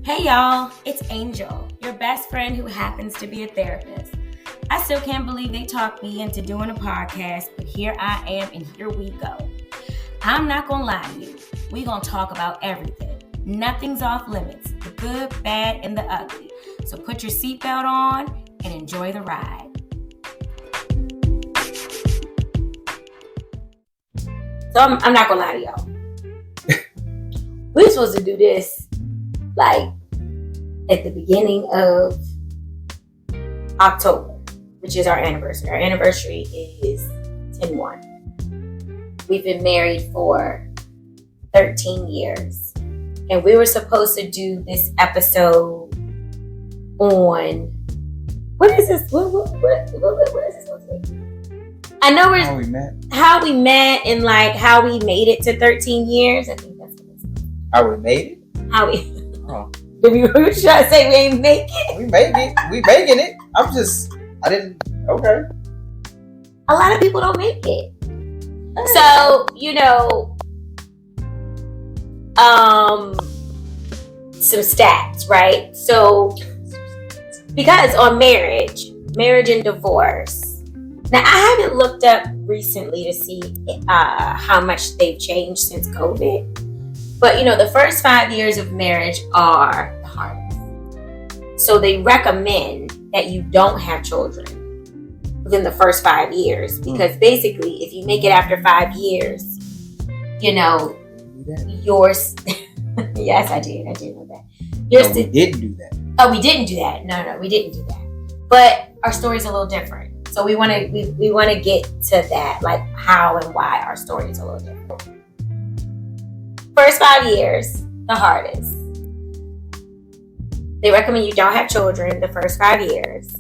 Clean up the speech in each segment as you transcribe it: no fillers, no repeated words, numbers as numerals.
Hey y'all, it's Angel, your best friend who happens to be a therapist. I still can't believe they talked me into doing a podcast, but here I am and here we go. I'm not gonna lie to you, we gonna talk about everything. Nothing's off limits, the good, bad, and the ugly. So put your seatbelt on and enjoy the ride. So I'm not gonna lie to y'all. We're supposed to do this like at the beginning of October, which is our anniversary. Our anniversary is 10/1. We've been married for 13 years. And we were supposed to do this episode on, what is this? What is this supposed to be? I know how we met and like how we made it to 13 years. I think that's what it's called. How we made it? How we... Oh. Did we try to say we ain't make it? We make it. We making it. Okay. A lot of people don't make it. So, some stats, right? So, because on marriage and divorce. Now, I haven't looked up recently to see how much they've changed since COVID. But, the first 5 years of marriage are the hardest. So they recommend that you don't have children within the first 5 years. Because basically, if you make it after 5 years, yours... Yes, I did. I did know that. We didn't do that. Oh, we didn't do that. No, we didn't do that. But our story's a little different. So we want to get to that, like how and why our story is a little different. First 5 years, the hardest. They recommend you don't have children the first 5 years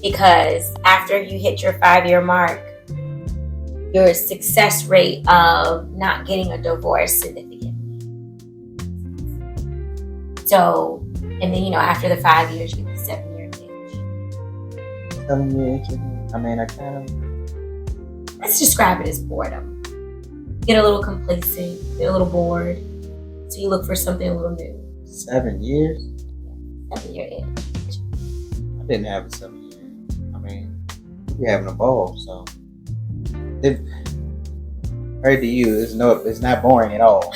because after you hit your 5-year mark, your success rate of not getting a divorce significantly. So, and then, after the 5 years, you get the 7-year itch. 7-year itch? I mean, I kind of... Let's describe it as boredom. Get a little complacent, get a little bored. So you look for something a little new. 7 years? 7-year itch. I didn't have a 7-year. I mean, we having a ball, so... Right to you, it's not boring at all.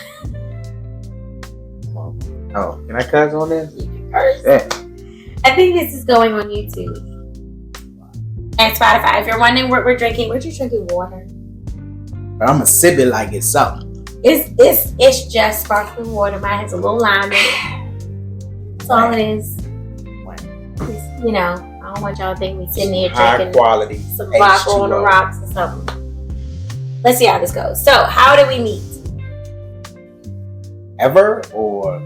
Oh, can I cuss on this? You can curse. Yeah. I think this is going on YouTube and Spotify. If you're wondering what we're drinking water. But I'm gonna sip it like it's something. It's just sparkling water. Mine has a little lime in it. That's all it is. I don't want y'all to think we sitting there drinking high quality some vodka on the rocks or something. Let's see how this goes. So, how did we meet? Ever or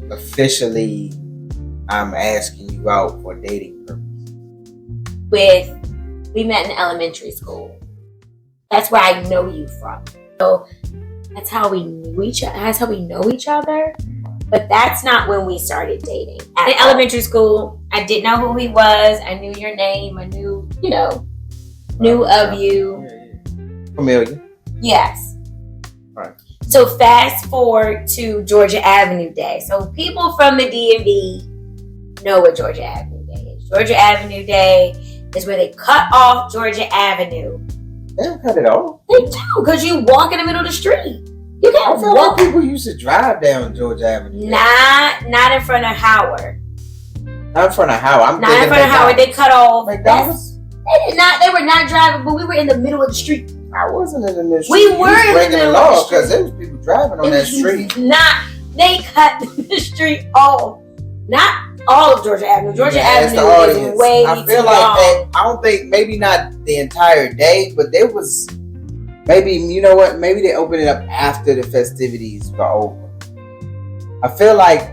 officially I'm asking you out for dating purposes? We met in elementary school. That's where I know you from. So that's how we knew each other. That's how we know each other. But that's not when we started dating. In elementary school, I didn't know who he was. I knew your name. I knew, knew of you. Yeah. Familiar. Yes. Right. So fast forward to Georgia Avenue Day. So people from the DMV know what Georgia Avenue Day is. Georgia Avenue Day is where they cut off Georgia Avenue. They don't cut it off. They do, because you walk in the middle of the street. You can't I feel like people used to drive down Georgia Avenue. Not in front of Howard. Not in front of Howard. Not in front of Howard. They cut off. McDonald's? They were not driving, but we were in the middle of the street. I wasn't in the street. We were in the middle of the street. Because there was people driving on that street. They cut the street off. Not all of Georgia Avenue. Georgia Avenue is way I feel like that. I don't think, maybe not the entire day, but there was maybe, you know what? Maybe they opened it up after the festivities were over. I feel like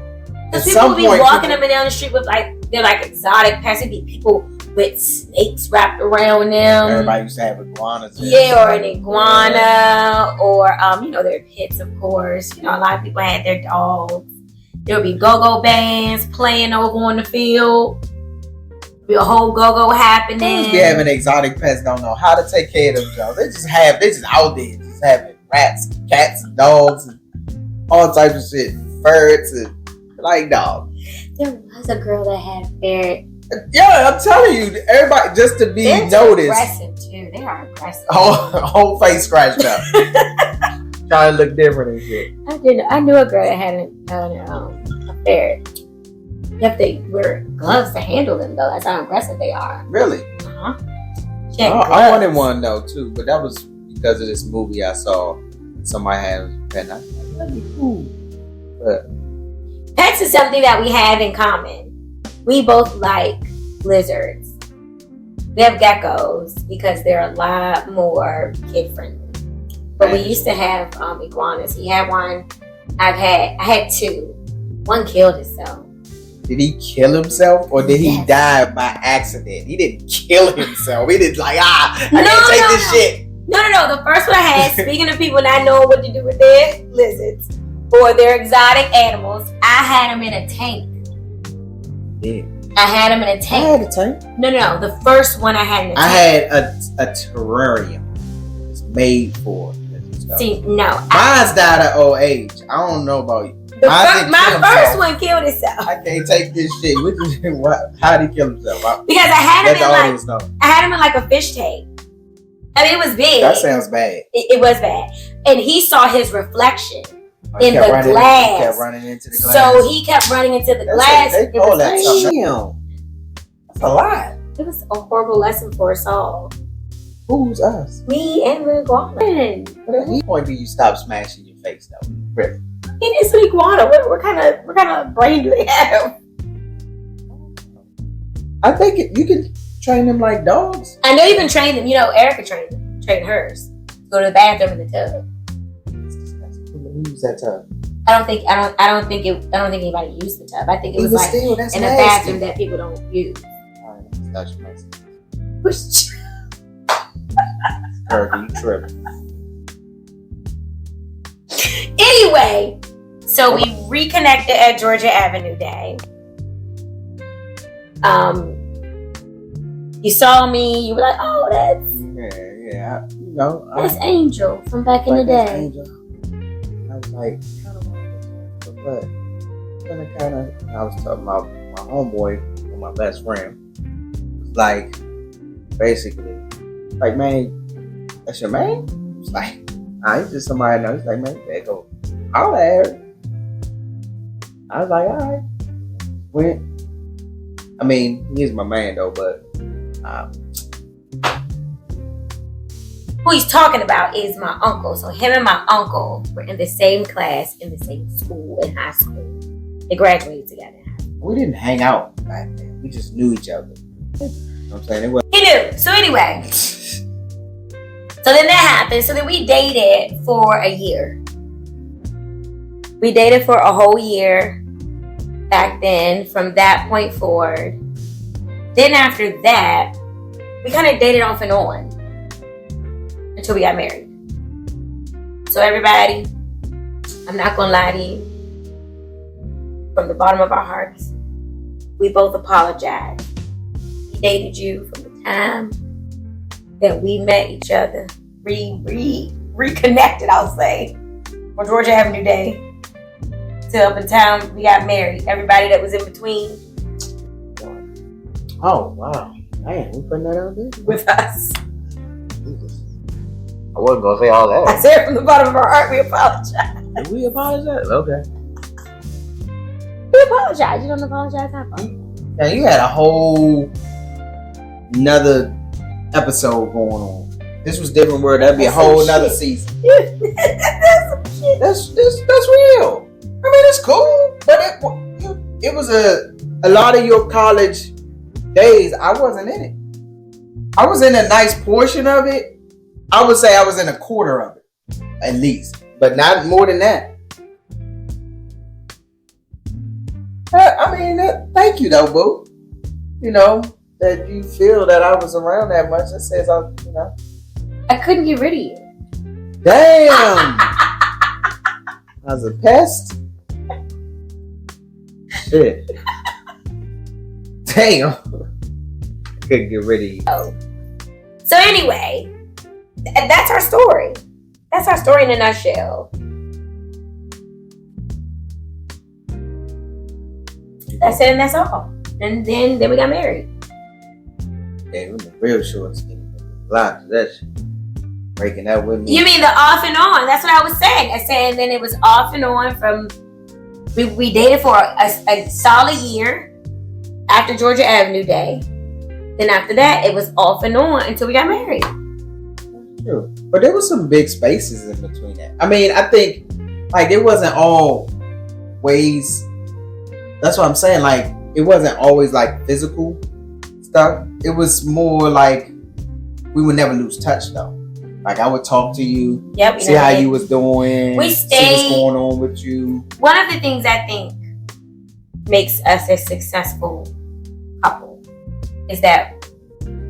because people would be walking up and down the street with they're exotic pets. It'd be people with snakes wrapped around them. Everybody used to have iguanas. Yeah, or an iguana, or their pets, of course. A lot of people had their dogs. There would be go-go bands playing over on the field. There'd be a whole go-go happening. Those be having exotic pets don't know how to take care of themselves. They just out there, just having rats, cats, and dogs, and all types of shit. Birds and like dogs. There was a girl that had ferret. Yeah, I'm telling you, everybody just to be They're noticed. aggressive too. They are aggressive. Whole face scratched up, trying to look different and shit. I knew a girl that had a ferret. You have to wear gloves to handle them though. That's how aggressive they are. Really? Uh-huh. I wanted one though too, but that was because of this movie I saw. Somebody had a pet. I thought that'd be cool. But pets is something that we have in common. We both like lizards. We have geckos because they're a lot more kid friendly. But we used to have iguanas. He had one. I had two. One killed itself. did he kill himself or did he die by accident? He didn't kill himself. He didn't like, I can't take this shit. No. The first one I had, speaking of people not knowing what to do with their lizards or their exotic animals, I had them in a tank. Yeah. I had them in a tank. I had a tank. No. The first one I had in a tank. I had a terrarium. It's made for it. See, no. Mine's died at old age. I don't know about you. My first one killed itself. I can't take this shit. How did he kill himself? Because I had him in like a fish tank. I mean, it was big. That sounds bad. It was bad. And he saw his reflection in the glass. He kept running into the glass. So he kept running into the glass. That's a lot. It was a horrible lesson for us all. Who's us? Me and the iguana. But at what point do you stop smashing your face though? Really? It's an iguana. What kind of brain do they have? I think you can train them like dogs. I know you can train them. You know, Erica trained hers. Go to the bathroom in the tub. Who used that tub? I don't think anybody used the tub. I think it was like in a bathroom that people don't use. All right, that's nasty. Kirby, you tripping. Anyway, so we reconnected at Georgia Avenue Day. You saw me. You were like, "Oh, that's yeah." You know, that's Angel from back in the day. Angel. I was like, but I was talking about my homeboy or my best friend. Was like, basically, like, man, that's your man. It's like, he's just somebody I know. He's like, man, there go. Holla at her. I was like, all right. Went. I mean, he's my man though, but who he's talking about is my uncle. So him and my uncle were in the same class, in the same school, in high school. They graduated together. We didn't hang out back then. We just knew each other. You know what I'm saying? He knew. So anyway. So then that happened. So then we dated for a year. We dated for a whole year back then, from that point forward. Then after that, we kind of dated off and on until we got married. So everybody, I'm not going to lie to you. From the bottom of our hearts, we both apologize. We dated you from the time that we met each other, reconnected, I'll say, on Georgia Avenue Day, till up in town we got married. Everybody that was in between. Oh wow, man, we putting that out there with us. Jesus. I wasn't gonna say all that. I said from the bottom of our heart, we apologize. Did we apologize? Okay. We apologize. You don't apologize, how far? Now you had a whole another episode going on. This was different word. That'd be a whole nother season. That's real. I mean, it's cool, but it was a lot of your college days. I wasn't in it. I was in a nice portion of it. I would say I was in a quarter of it, at least, but not more than that. I mean, thank you though, boo. You know, that you feel that I was around that much. That says I couldn't get rid of you. Damn. I was a pest. Shit. Damn. Couldn't get rid of you. So anyway, that's our story. That's our story in a nutshell. I said, and that's all. And then we got married. Yeah, it was a real short skinny. A lot to that shit. Breaking up with me. You mean the off and on? That's what I was saying. I said, and then it was off and on from. We dated for a solid year after Georgia Avenue Day. Then after that, it was off and on until we got married. True. But there was some big spaces in between that. I mean, I think like it wasn't always. That's what I'm saying. Like it wasn't always like physical stuff. It was more like we would never lose touch though. Like I would talk to you, see how you was doing, see what's going on with you. One of the things I think makes us a successful couple is that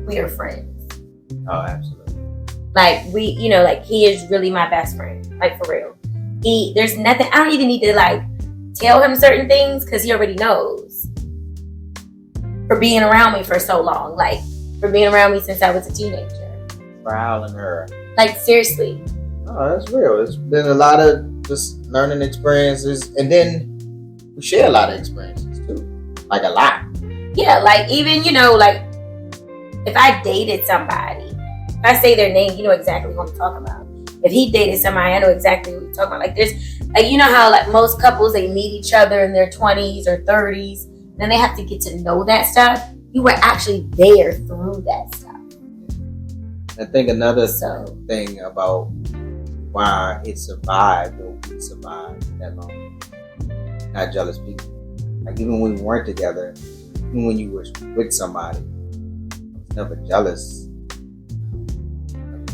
we are friends. Oh, absolutely. Like like he is really my best friend. Like for real. There's nothing, I don't even need to like tell him certain things because he already knows. For being around me for so long. Like for being around me since I was a teenager. Trial and error. Like seriously. Oh, that's real. It's been a lot of just learning experiences, and then we share a lot of experiences too. Like a lot. Yeah, like even like if I dated somebody, if I say their name, you know exactly what I'm talking about. If he dated somebody, I know exactly what you're talking about. Like there's like how like most couples they meet each other in their 20s or 30s, then they have to get to know that stuff. You were actually there through that stuff. I think another thing about why it survived or we survived that long, not jealous people. Like even when we weren't together, even when you were with somebody, I was never jealous.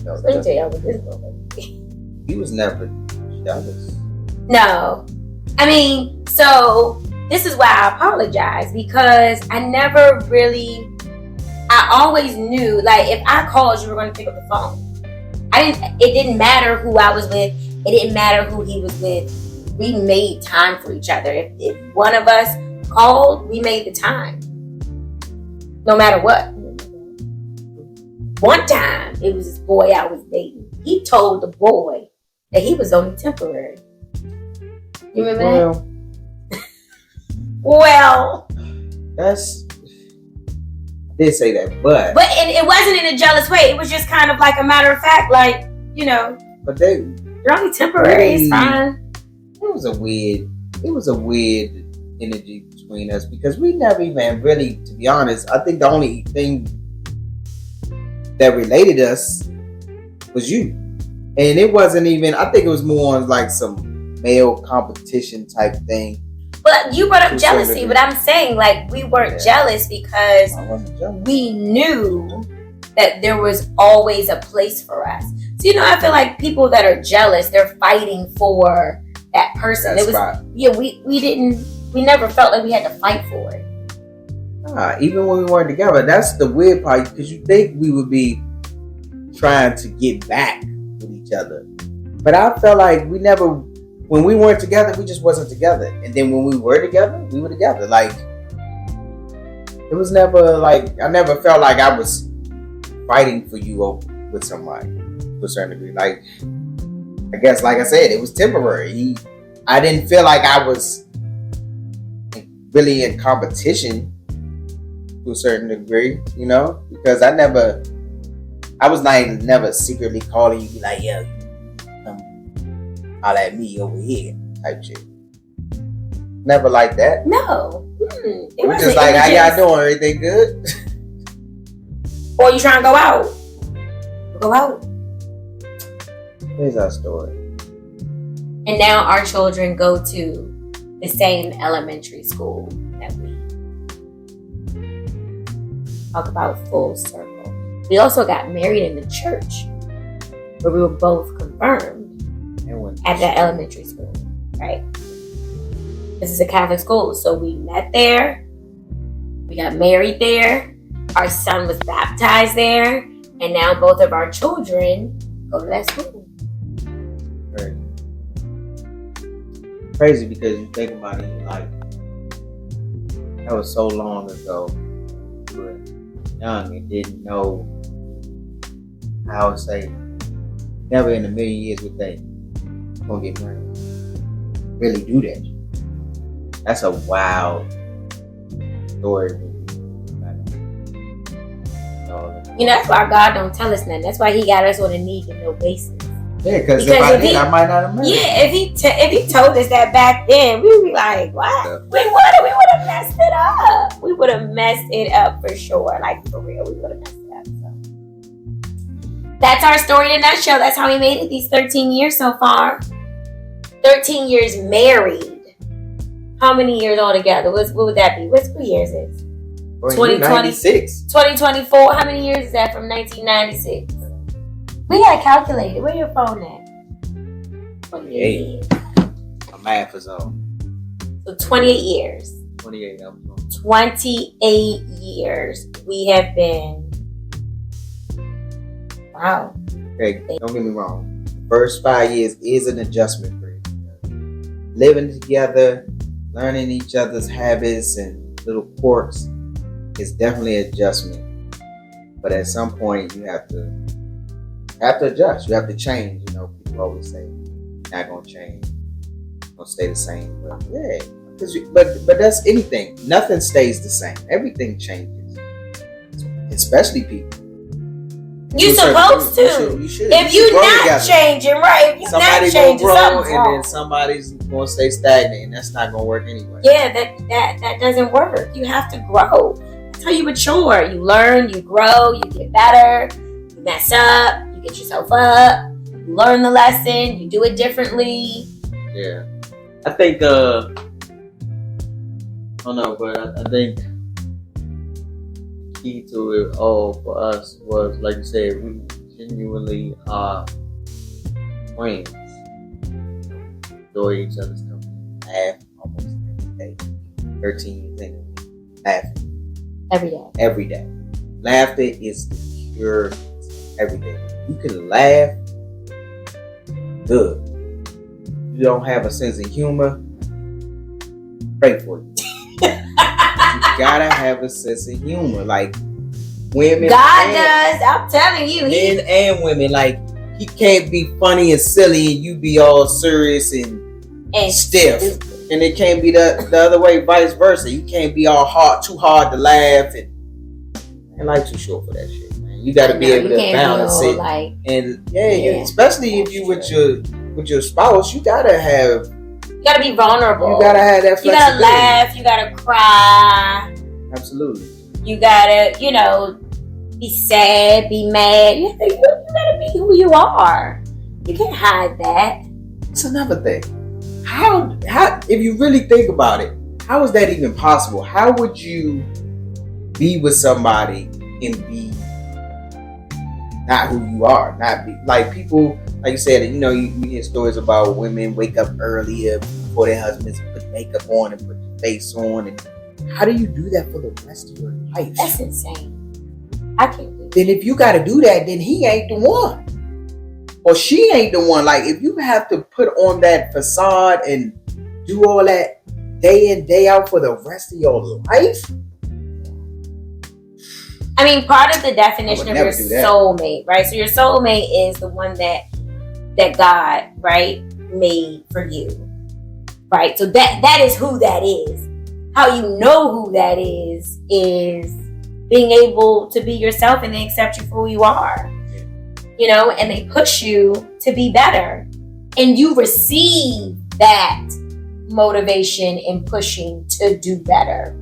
Let me tell y'all what this woman. He was never jealous. No. I mean, so this is why I apologize because I never really. I always knew, like, if I called, you were going to pick up the phone. It didn't matter who I was with. It didn't matter who he was with. We made time for each other. If one of us called, we made the time. No matter what. One time, it was this boy I was dating. He told the boy that he was only temporary. You remember that? Well. That's... did say that, but it wasn't in a jealous way. It was just kind of like a matter of fact, like But you're only temporary. It's fine. It was a weird energy between us because we never even really, to be honest, I think the only thing that related us was you, and it wasn't even. I think it was more on like some male competition type thing. But you brought up jealousy, but I'm saying like we weren't jealous because we knew that there was always a place for us. So I feel like people that are jealous, they're fighting for that person. That's it was right. we never felt like we had to fight for it. Even when we weren't together, that's the weird part because you think we would be trying to get back with each other, but I felt like we never. When we weren't together, we just wasn't together. And then when we were together, we were together. Like, it was never like, I never felt like I was fighting for you with somebody to a certain degree. Like, I guess, like I said, it was temporary. I didn't feel like I was really in competition to a certain degree, because I was never secretly calling you, be like, yeah, holla at me over here type shit. Never like that. No. It was just like, how y'all doing? Everything good? Or you trying to go out? Go out. Here's our story. And now our children go to the same elementary school that we talk about full circle. We also got married in the church where we were both confirmed at that elementary school, right? This is a Catholic school, so we met there. We got married there. Our son was baptized there, and now both of our children go to that school. Right. Crazy because you think about it, like that was so long ago. We were young and didn't know. I would say, never in a million years would think. Gonna get married. Really do that. That's a wild story. That's why God don't tell us nothing. That's why He got us on a need to know basis. Yeah, because if I did, I might not have married. Yeah, if he told us that back then, we would be like, what? Yeah. We would have messed it up. We would have messed it up for sure. Like, for real, we would have messed it up. So that's our story in a nutshell. That's how we made it these 13 years so far. 13 years married. How many years altogether? What would that be? What years is it? 2026. 2024. How many years is that from 1996? We gotta calculate it. Where your phone at? 28. My math is on. So 28 years. 28. 28 years we have been. Wow. Okay, don't get me wrong. The first 5 years is an adjustment period. Living together, learning each other's habits and little quirks is definitely an adjustment. But at some point, you have to adjust. You have to change. People always say, "Not gonna change. Gonna stay the same." But yeah, but that's anything. Nothing stays the same. Everything changes, especially people. You're supposed to. You should. If you're not changing, right? If you're not changing, something's wrong. And then somebody's gonna stay stagnant, and that's not gonna work anyway. Yeah, that doesn't work. You have to grow. That's how you mature. You learn, you grow, you get better. You mess up, you get yourself up. You learn the lesson. You do it differently. Yeah, I think. I don't know, but I think key to it all for us was, like you said, we genuinely are friends. Enjoy each other's company. Laugh almost every day. 13 things. Laughing. Every day. Laughter is the cure every day. You can laugh. Good. You don't have a sense of humor. Pray for you. You gotta have a sense of humor. Like women. God does. I'm telling you. Men and women. Like he can't be funny and silly and you be all serious and stiff. And it can't be the other way, vice versa. You can't be all too hard to laugh and life too short for that shit, man. You gotta be able to balance it. Especially if you with your spouse, you gotta be vulnerable. You gotta have that flexibility. You gotta laugh. You gotta cry. Absolutely. You gotta, be sad, be mad. You gotta be who you are. You can't hide that. It's another thing. How if you really think about it, how is that even possible? How would you be with somebody and be not who you are? Not be like people, like you said, you hear stories about women wake up earlier before their husbands put makeup on and put their face on. And how do you do that for the rest of your life? That's insane. I can't do that. Then if you got to do that, then he ain't the one. Or she ain't the one. Like, if you have to put on that facade and do all that day in, day out for the rest of your life. I mean, part of the definition of your soulmate, right? So your soulmate is the one that God, right, made for you, right? So that is who that is. How you know who that is being able to be yourself and they accept you for who you are. And they push you to be better. And you receive that motivation and pushing to do better.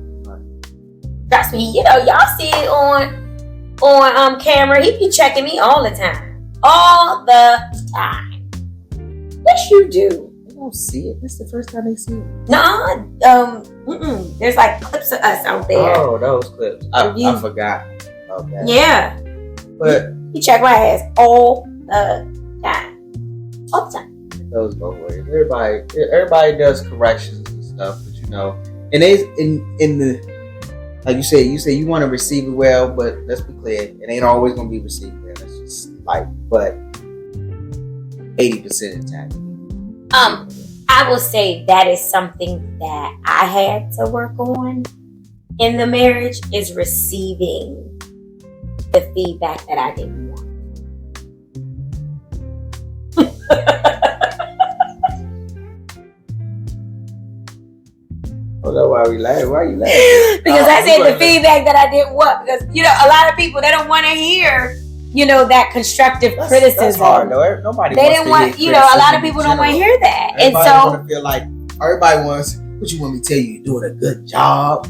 Trust me, y'all see it on camera. He be checking me all the time. All the time. Yes, you do. They don't see it. This is the first time they see it. No, there's like clips of us out there. Oh, those clips. I forgot about that. Yeah. But he check my ass all the time. All the time. It goes both ways. Everybody does corrections and stuff, but and they in the, like you said you want to receive it well, but let's be clear, it ain't always gonna be received well. That's just life. But 80% of the time. I will say that is something that I had to work on in the marriage, is receiving the feedback that I didn't want. don't know why we laughing. Why you laughing? Because I said the feedback that I didn't want. Because, a lot of people, they don't want to hear, that constructive criticism. That's hard, though. Nobody they wants didn't to want, hear a lot of people don't want to hear that. Everybody and so. want to feel like, everybody wants, what you want me to tell you? You're doing a good job.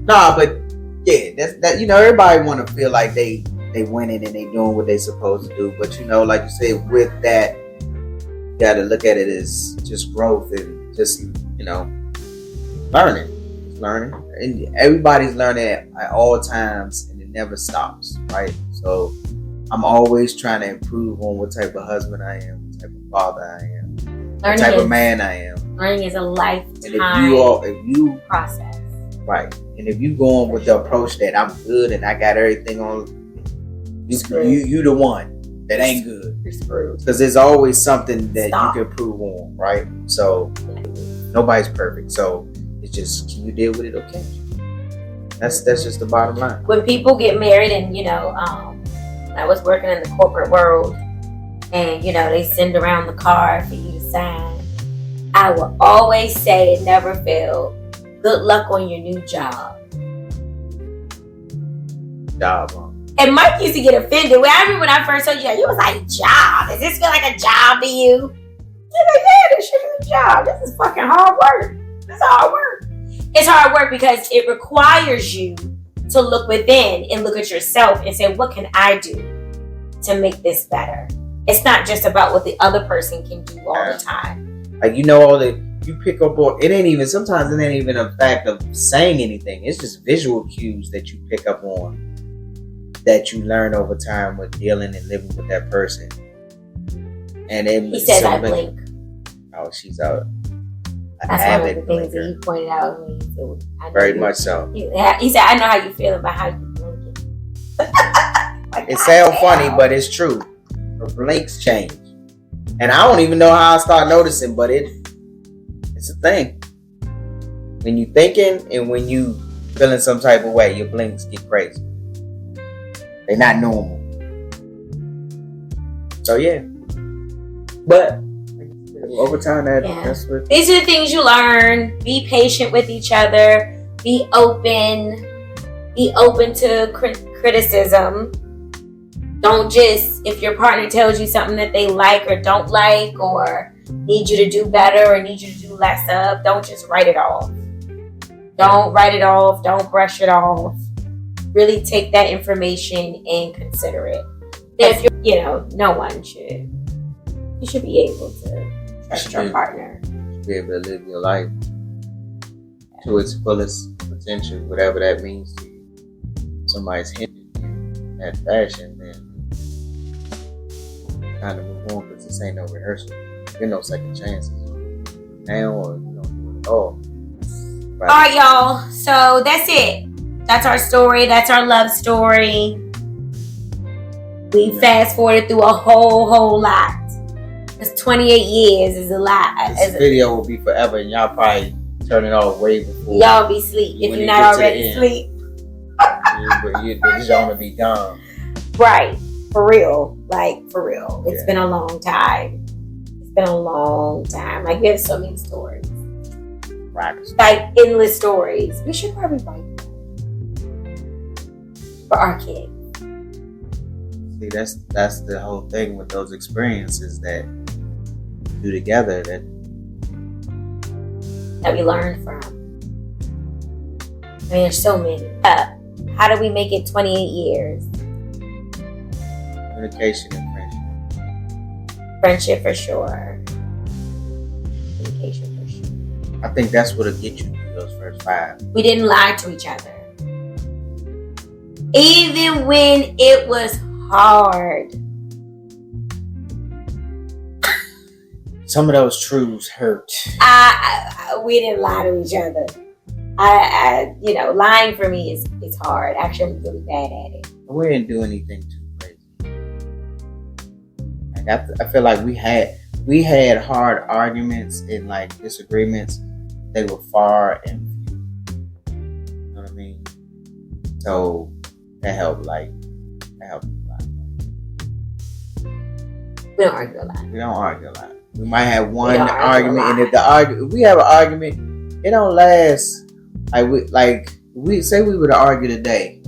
Nah, but yeah, that everybody want to feel like they winning and they doing what they supposed to do. But like you said, with that, you got to look at it as just growth and just learning, and everybody's learning at all times, and it never stops, right? So I'm always trying to improve on what type of husband I am, what type of father I am, what type of man I am. Learning is a lifetime if you process. Right. And if you go on with the approach that I'm good and I got everything on, you the one that ain't good. You're screwed. Because there's always something that you can improve on, right? So nobody's perfect. So it's just, can you deal with it or can't you? That's just the bottom line. When people get married and, I was working in the corporate world and, they send around the card for you to sign. I will always say it never failed. Good luck on your new job. And Mike used to get offended. I remember when I first told you that, you was like, job? Does this feel like a job to you? Yeah, this shit is a job. This is fucking hard work. It's hard work. It's hard work because it requires you to look within and look at yourself and say, what can I do to make this better? It's not just about what the other person can do all the time. Like, you pick up on, sometimes it ain't even a fact of saying anything. It's just visual cues that you pick up on that you learn over time with dealing and living with that person. And then he says I blink. Oh, she's out. That's one of the things that he pointed out to me. Very much so. He said, I know how you feel about how you blink. It sounds funny, but it's true. Her blinks change. And I don't even know how I start noticing, but it's a thing. When you thinking and when you feeling some type of way, your blinks get crazy. They're not normal. So yeah. But over time, that's what. These are the things you learn. Be patient with each other. Be open. Be open to criticism. Don't just, if your partner tells you something that they like or don't like or need you to do better or need you to do less of, don't just write it off. Don't write it off. Don't brush it off. Really take that information and consider it. If no one should. You should be able to trust your partner. Be able to live your life to its fullest potential, whatever that means to you. Somebody's hinting in that fashion, then kind of move on because this ain't no rehearsal. There's no second chances. Now or do it all. All right, y'all. So that's it. That's our story. That's our love story. We fast forwarded through a whole lot. Because 28 years is a lot. This video will be forever, and y'all probably turn it off way before. Y'all be asleep if you're not already asleep. This gonna be gone. Right. For real. Like, for real. It's been a long time. Like, we have so many stories. Right. Like, endless stories. We should probably write them. For our kids. See, that's the whole thing with those experiences that we do together that we learned from. I mean, there's so many. How do we make it 28 years? Communication and friendship. Friendship for sure. Communication for sure. I think that's what'll get you through those first 5. We didn't lie to each other. Even when it was hard. Some of those truths hurt. We didn't lie to each other. Lying for me is hard. Actually, I'm really bad at it. We didn't do anything too crazy. Like I feel like we had hard arguments and like disagreements. They were far and few. You know what I mean? So that helped. That helped a lot. We don't argue a lot. We don't argue a lot. We might have one argument, and if we have an argument, it don't last we say we would argue today.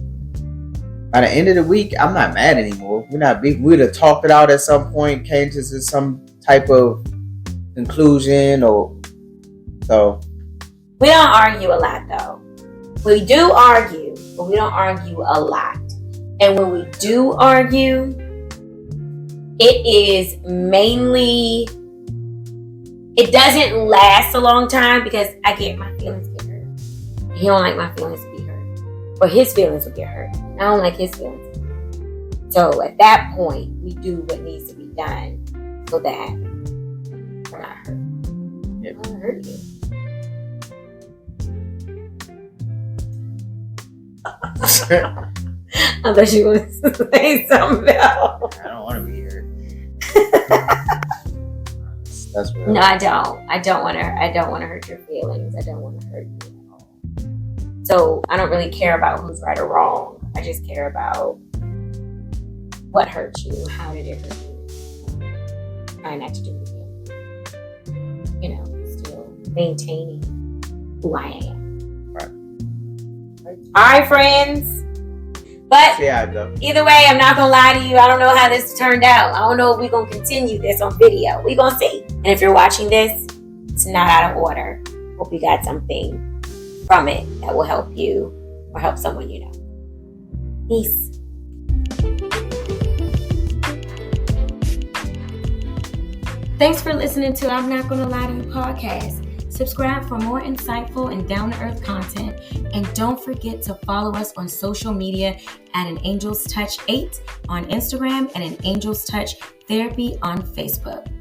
By the end of the week, I'm not mad anymore. We're not big. We'd have talked it out at some point, came to some type of conclusion, or so. We don't argue a lot, though. We do argue, but we don't argue a lot. And when we do argue, it is mainly, it doesn't last a long time because I get my feelings get hurt. He don't like my feelings to be hurt. Or his feelings will get hurt. I don't like his feelings. So at that point, we do what needs to be done so that we're not hurt. Yep. I don't hurt you. I thought you wanted to say something else. I don't want to be hurt. That's real. No, I don't. I don't want to hurt your feelings. I don't want to hurt you at all. So I don't really care about who's right or wrong. I just care about what hurt you. How did it hurt you? Try not to do it again. You know, still maintaining who I am. Right. All right, friends. But either way, I'm not going to lie to you. I don't know how this turned out. I don't know if we're going to continue this on video. We're going to see. And if you're watching this, it's not out of order. Hope you got something from it that will help you or help someone you know. Peace. Thanks for listening to I'm Not Gonna Lie to You podcast. Subscribe for more insightful and down-to-earth content. And don't forget to follow us on social media at An Angel's Touch 8 on Instagram and An Angel's Touch Therapy on Facebook.